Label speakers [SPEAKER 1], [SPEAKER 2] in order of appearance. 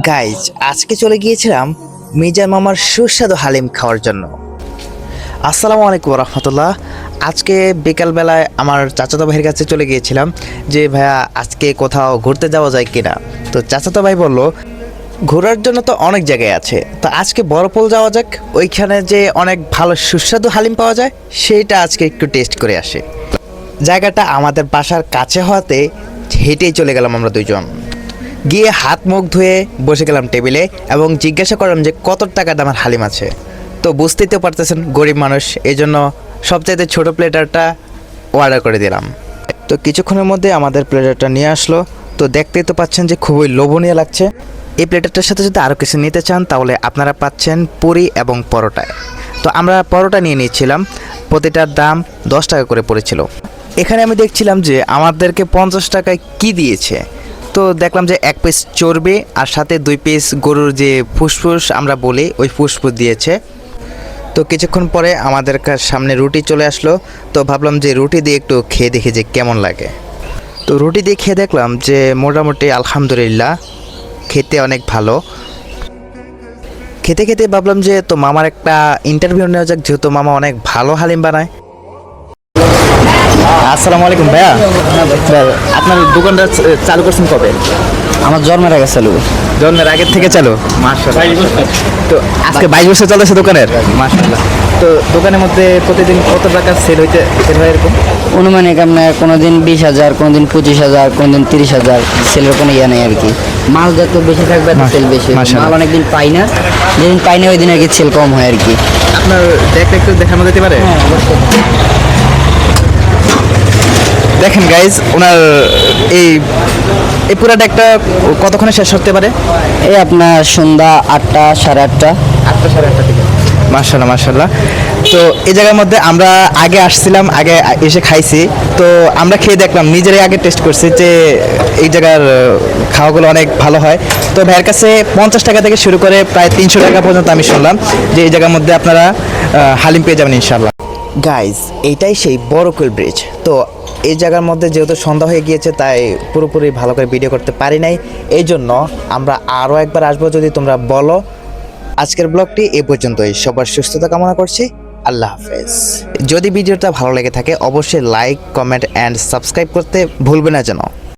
[SPEAKER 1] Guys আজকে চলে গিয়েছিলাম মিজান মামার সুস্বাদু হালিম খাওয়ার জন্য। আসসালামু আলাইকুম রহমতুল্লাহ। আজকে বিকালবেলায় আমার চাচাতো ভাইয়ের কাছে চলে গিয়েছিলাম যে ভাইয়া আজকে কোথাও ঘুরতে যাওয়া যায় কিনা। তো চাচাতো ভাই বলল ঘোরার জন্য তো অনেক জায়গায় আছে, তো আজকে বড়পোল যাওয়া যাক, ওইখানে যে অনেক ভালো সুস্বাদু হালিম পাওয়া যায় সেইটা আজকে একটু টেস্ট করে আসে। জায়গাটা আমাদের বাসার কাছে হওয়াতে হেঁটেই চলে গেলাম আমরা দুইজন। গিয়ে হাত মুখ ধুয়ে বসে গেলাম টেবিলে এবং জিজ্ঞাসা করলাম যে কত টাকা দামের হালিম আছে। তো বুঝতেই তো পারতেছেন গরিব মানুষ, এই জন্য সবচাইতে ছোটো প্লেটারটা অর্ডার করে দিলাম। তো কিছুক্ষণের মধ্যে আমাদের প্লেটারটা নিয়ে আসলো। তো দেখতেই তো পাচ্ছেন যে খুবই লোভনীয় লাগছে। এই প্লেটারটার সাথে যদি আরও কিছু নিতে চান তাহলে আপনারা পাচ্ছেন পুরি এবং পরোটায়। তো আমরা পরোটা নিয়ে নিচ্ছিলাম, প্রতিটার দাম 10 টাকা করে পড়েছিল। এখানে আমি দেখছিলাম যে আমাদেরকে 50 টাকায় কি দিয়েছে। তো দেখলাম যে 1 পিস চর্বি আর সাথে 2 পিস গরুর যে ফুসফুস আমরা বলি ওই ফুসফুস দিয়েছে। তো কিছুক্ষণ পরে আমাদের সামনে রুটি চলে আসলো। তো ভাবলাম যে রুটি দিয়ে একটু খেয়ে দেখি যে কেমন লাগে। তো রুটি দিয়ে খেয়ে দেখলাম যে মোটামুটি আলহামদুলিল্লাহ খেতে অনেক ভালো। খেতে খেতে ভাবলাম যে তো মামার একটা ইন্টারভিউ নেওয়া যাক, যেহেতু মামা অনেক ভালো হালিম বানায়। আসসালামু আলাইকুম ভাইয়া। আপনার দোকানটা চালু করছেন কবে?
[SPEAKER 2] আমার জন্মের আগে চালু।
[SPEAKER 1] জন্মের আগের থেকে চালু? মাশাআল্লাহ। তো আজকে 22 বছর চলতেছে দোকানের? মাশাআল্লাহ। তো দোকানের মধ্যে প্রতিদিন কত টাকা সেল হয় এরকম?
[SPEAKER 2] অনুমানিক আপনার কোনোদিন 20,000, কোনোদিন 25,000, কোনোদিন 30,000, সেলের কোনো ইয়ে নেই আর কি। মাল যত বেশি থাকবে সেল বেশি, মাল অনেকদিন পাই না, যেদিন পাই না ওই দিন আর কি সেল কম হয় আর কি।
[SPEAKER 1] আপনার একটু দেখানো যেতে পারে? দেখেন গাইজ, ওনার এই পুরাটা একটা কতক্ষণে শেষ হতে পারে?
[SPEAKER 2] এই আপনার সন্ধ্যা 8টা, 8:30।
[SPEAKER 1] 8টা 8:30 থেকে। মাশাআল্লাহ মাশাআল্লাহ। তো এই জায়গার মধ্যে আমরা আগে আসছিলাম, আগে এসে খাইছি। তো আমরা খেয়ে দেখলাম, নিজেরাই আগে টেস্ট করছি যে এই জায়গার খাওয়াগুলো অনেক ভালো হয়। তো ভাইয়ের কাছে 50 টাকা থেকে শুরু করে প্রায় 300 টাকা পর্যন্ত আমি শুনলাম যে এই জায়গার মধ্যে আপনারা হালিম পেয়ে যাবেন ইনশাআল্লাহ। গাইজ এইটাই সেই বড়কুল ব্রিজ। তো এই জায়গার মধ্যে যেহেতু সন্ধ্যা হয়ে গিয়েছে তাই পুরোপুরি ভালো করে ভিডিও করতে পারি নাই, এই জন্য আমরা আরও একবার আসবো যদি তোমরা বলো। আজকের ব্লগটি এ পর্যন্তই। সবার সুস্থতা কামনা করছি। আল্লাহ হাফেজ। যদি ভিডিওটা ভালো লেগে থাকে অবশ্যই লাইক, কমেন্ট অ্যান্ড সাবস্ক্রাইব করতে ভুলবে না যেন।